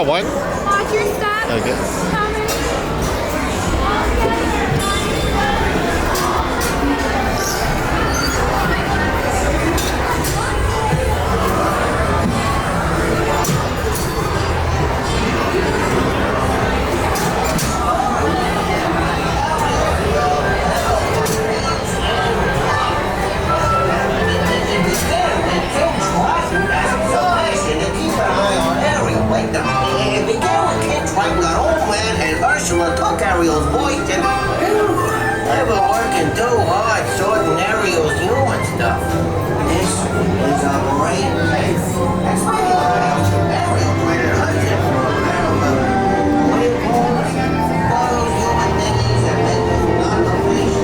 One. Watch your step. Okay. Coming. Took Ariel's voice and they were working too hard sorting Ariel's human stuff. This is a great place. That's why Ariel created a hundred what do you call it? All those human thingies and then not the fish.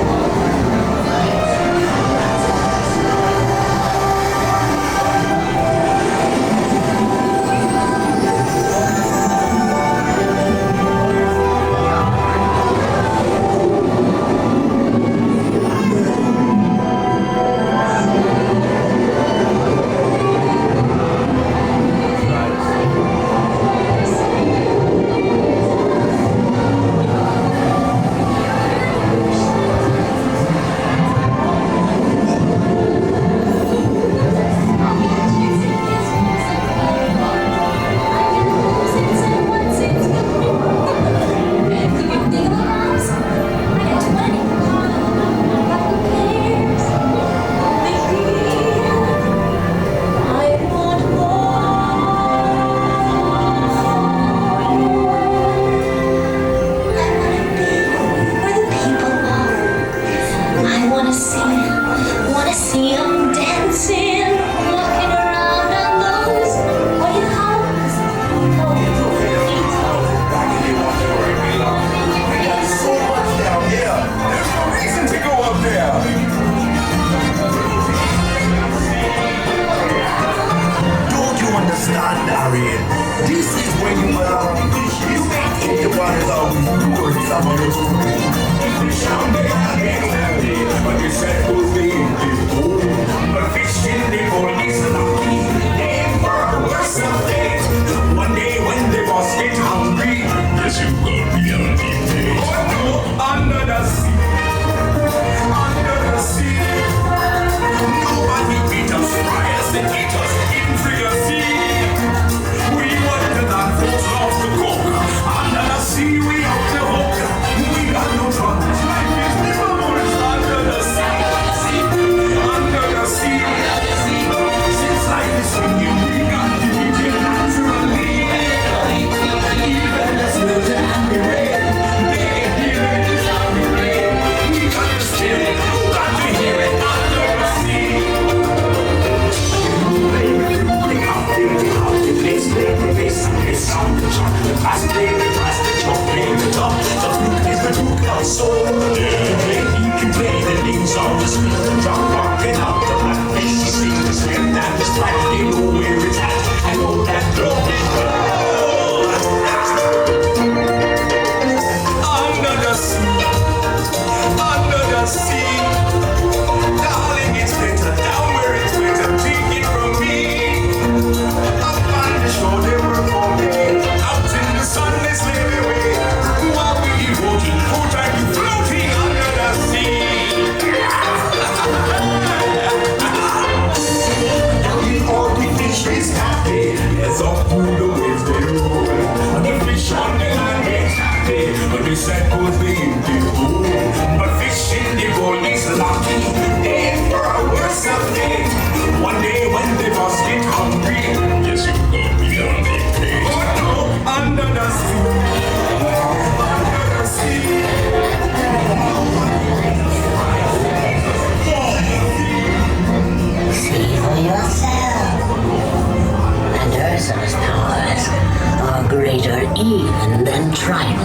Even than Trident.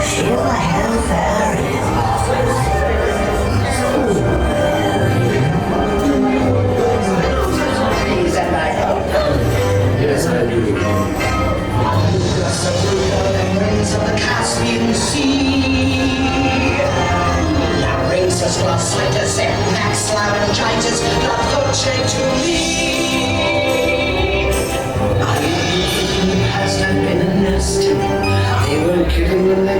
She'll have fairy. Yes, I do. The winds of the Caspian Sea. Narratus, glossitis, max laryngitis, not voce to me. I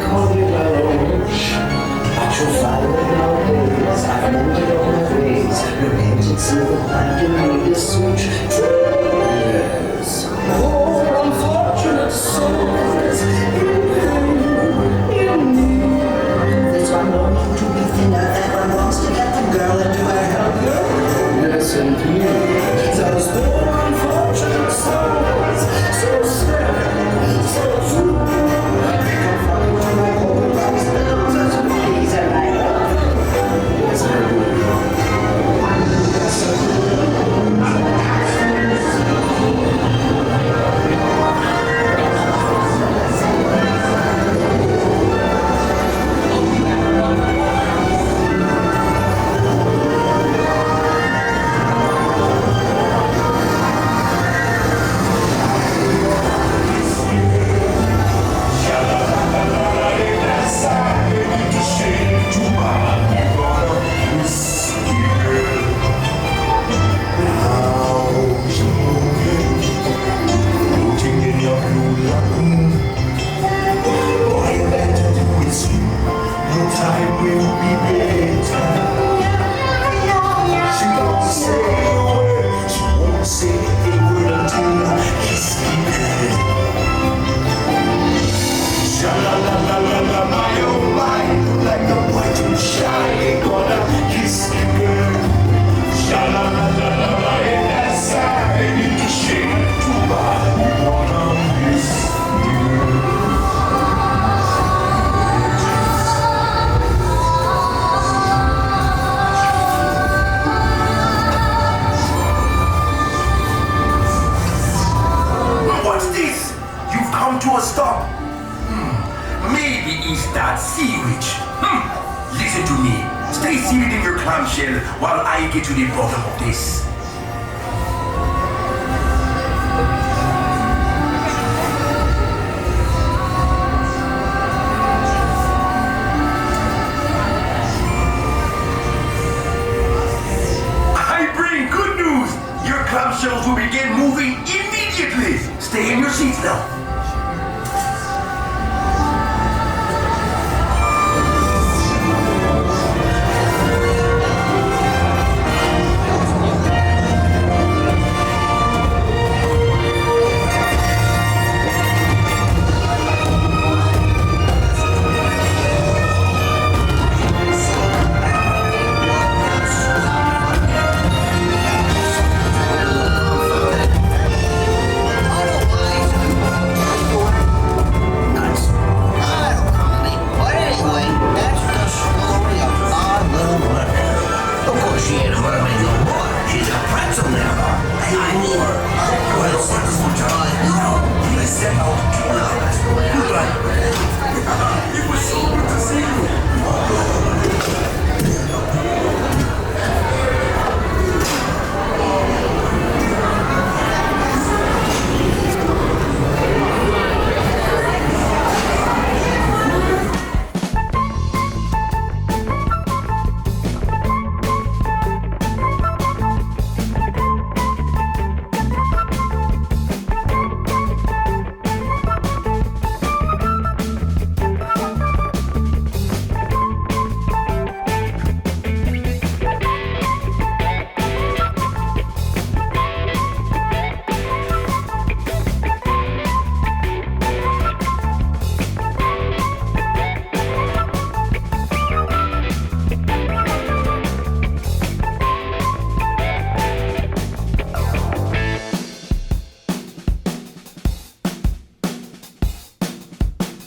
call you Lowery. But you'll find that nowadays I've mended all my ways. Repented silver like you need a switch. Yes. Poor unfortunate souls in need. There's one longing to be thinner and one wants to get the girl into her help you. Yes, indeed. Those poor unfortunate souls, so sad, so true. They come falling to my holy box bills as please and I hope. Yes, I do. Yes, I do. To a stop. Maybe it's that sewage. Listen to me. Stay seated in your clamshell while I get to the bottom of this. I bring good news. Your clamshells will begin moving immediately. Stay in your seats now.